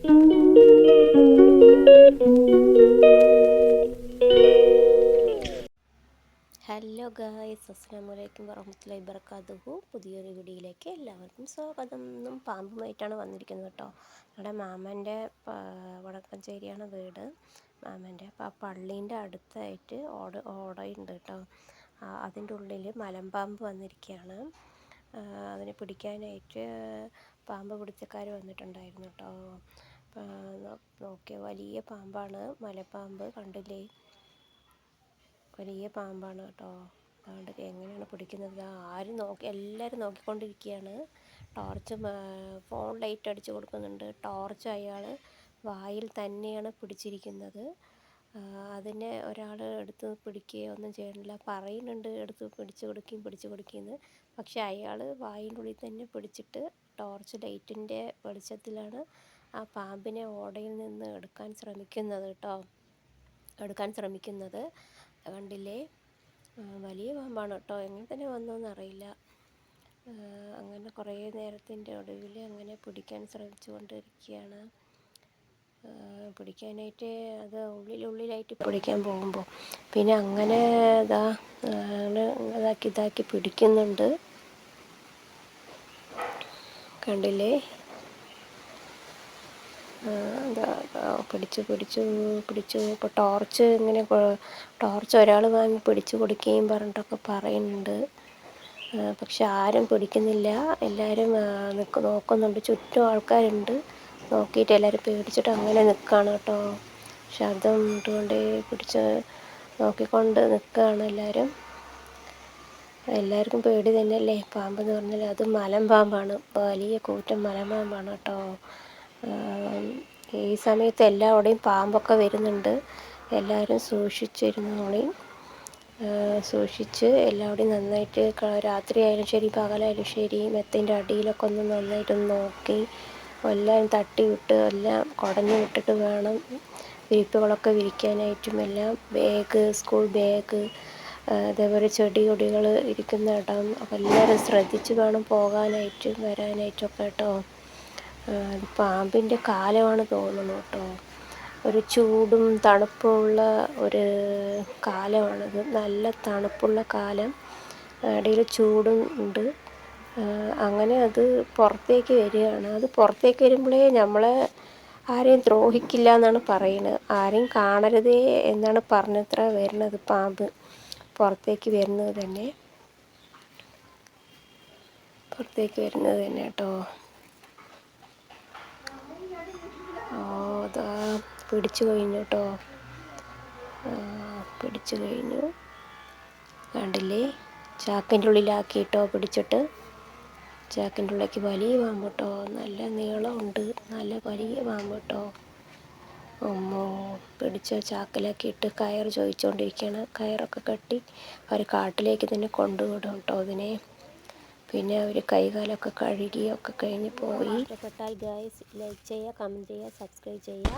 Hello guys, അസ്സലാമു അലൈക്കും വറഹ്മത്തുള്ളാഹി വബറകാതുഹു. പുതിയൊരു വീഡിയോയിലേക്ക് എല്ലാവർക്കും സ്വാഗതം. ഇന്നും പാമ്പുമായിട്ടാണ് വന്നിരിക്കുന്നത് കേട്ടോ. നമ്മുടെ മാമൻ്റെ വടക്കഞ്ചേരിയാണ് വീട് മാമൻ്റെ. അപ്പോൾ ആ പള്ളീൻ്റെ അടുത്തായിട്ട് ഓടയുണ്ട് കേട്ടോ. അതിൻ്റെ ഉള്ളിൽ മലമ്പാമ്പ് വന്നിരിക്കുകയാണ്. അതിനെ പിടിക്കാനായിട്ട് പാമ്പ് പിടുത്തക്കാർ വന്നിട്ടുണ്ടായിരുന്നു കേട്ടോ. നോക്കിയ വലിയ പാമ്പാണ്, മലപ്പാമ്പ് കണ്ടില്ലേ, വലിയ പാമ്പാണ് കേട്ടോ. അതുകൊണ്ട് എങ്ങനെയാണ് പിടിക്കുന്നത്, എല്ലാവരും നോക്കിക്കൊണ്ടിരിക്കുകയാണ്. ഫോൺ ലൈറ്റ് അടിച്ച് കൊടുക്കുന്നുണ്ട്. ടോർച്ച് അയാൾ വായിൽ തന്നെയാണ് പിടിച്ചിരിക്കുന്നത്. അതിനെ ഒരാൾ എടുത്ത് പിടിക്കുകയോ ഒന്നും ചെയ്യണില്ല. പറയുന്നുണ്ട് എടുത്ത് പിടിച്ചു കൊടുക്കുകയെന്ന്. പക്ഷെ അയാൾ വായിൻ്റെ ഉള്ളിൽ തന്നെ പിടിച്ചിട്ട് ടോർച്ച് ലൈറ്റിൻ്റെ വെളിച്ചത്തിലാണ് ആ പാമ്പിനെ ഓടയിൽ നിന്ന് എടുക്കാൻ ശ്രമിക്കുന്നത്. കണ്ടില്ലേ, വലിയ പാമ്പാണ് കേട്ടോ. എങ്ങനെ തന്നെ വന്നോന്ന് അറിയില്ല. അങ്ങനെ കുറേ നേരത്തിൻ്റെ ഒടുവിൽ അങ്ങനെ പിടിക്കാൻ ശ്രമിച്ചുകൊണ്ടിരിക്കുകയാണ്. പിടിക്കാനായിട്ട് അത് ഉള്ളിലായിട്ട് പിടിക്കാൻ പോകുമ്പോൾ പിന്നെ അങ്ങനെ ഇതാക്കി പിടിക്കുന്നുണ്ട്. കണ്ടില്ലേ, പിടിച്ചു. ഇപ്പോൾ ടോർച്ച് ഒരാൾ വാങ്ങി പിടിച്ചു കൊടുക്കുകയും പറഞ്ഞിട്ടൊക്കെ പറയുന്നുണ്ട്. പക്ഷെ ആരും പിടിക്കുന്നില്ല. എല്ലാവരും നോക്കുന്നുണ്ട്. ചുറ്റും ആൾക്കാരുണ്ട്. നോക്കിയിട്ട് എല്ലാവരും പേടിച്ചിട്ട് അങ്ങനെ നിൽക്കുകയാണ് കേട്ടോ. ശബ്ദം ഇട്ടുകൊണ്ട് നോക്കിക്കൊണ്ട് നിൽക്കുകയാണ് എല്ലാവരും. എല്ലാവർക്കും പേടി തന്നെയല്ലേ പാമ്പെന്ന് പറഞ്ഞാൽ. അത് മലമ്പാമ്പാണ്, വലിയ കൂറ്റൻ മലമ്പാമ്പാണ് കേട്ടോ. ഈ സമയത്ത് എല്ലാവിടെയും പാമ്പൊക്കെ വരുന്നുണ്ട്. എല്ലാവരും സൂക്ഷിച്ച് എല്ലാവിടെയും നന്നായിട്ട് രാത്രിയായാലും ശരി പകലായാലും ശരി മെത്തിൻ്റെ അടിയിലൊക്കെ ഒന്ന് നന്നായിട്ടൊന്ന് നോക്കി എല്ലാം തട്ടി വിട്ട് എല്ലാം കുടഞ്ഞു വിട്ടിട്ട് വേണം വിരിപ്പുകളൊക്കെ വിരിക്കാനായിട്ടും. എല്ലാം സ്കൂൾ ബാഗ്, അതേപോലെ കൊടികൾ ഇരിക്കുന്ന ഇടം അപ്പോൾ എല്ലാവരും ശ്രദ്ധിച്ച് വേണം പോകാനായിട്ടും വരാനായിട്ടൊക്കെ കേട്ടോ. പാമ്പിൻ്റെ കാലമാണ് തോന്നുന്നു കേട്ടോ. ഒരു ചൂടും തണുപ്പുമുള്ള ഒരു കാലമാണത്. നല്ല തണുപ്പുള്ള കാലം, ഇടയിൽ ചൂടും ഉണ്ട്. അങ്ങനെ അത് പുറത്തേക്ക് വരികയാണ്. അത് പുറത്തേക്ക് വരുമ്പോഴേ നമ്മളെ ആരെയും ദ്രോഹിക്കില്ല എന്നാണ് പറയുന്നത്. ആരെയും കാണരുതേ എന്നാണ് പറഞ്ഞത്ര വരുന്നത്. പാമ്പ് പുറത്തേക്ക് വരുന്നത് തന്നെ കേട്ടോ. അതാ പിടിച്ചു കഴിഞ്ഞു കേട്ടോ. കണ്ടില്ലേ, ചാക്കിൻ്റെ ഉള്ളിലാക്കിയിട്ടോ പിടിച്ചിട്ട്. ചാക്കിൻ്റെ ഉള്ളിലേക്ക് വലിയ പാമ്പ് കേട്ടോ. നല്ല നീളമുണ്ട്, നല്ല വലിയ പാമ്പ് കേട്ടോ. പിടിച്ച ചാക്കിലാക്കിയിട്ട് കയർ ചോദിച്ചുകൊണ്ടിരിക്കുകയാണ്. കയറൊക്കെ കെട്ടി അവർ കാട്ടിലേക്ക് തന്നെ കൊണ്ടുവിടും കേട്ടോ അതിനെ. പിന്നെ അവർ കൈകാലൊക്കെ കഴുകിയൊക്കെ കഴിഞ്ഞ് പോയി. ഇഷ്ടപ്പെട്ടാൽ ഗൈസ് ലൈക്ക് ചെയ്യുക, കമൻറ്റ് ചെയ്യുക, സബ്സ്ക്രൈബ് ചെയ്യുക.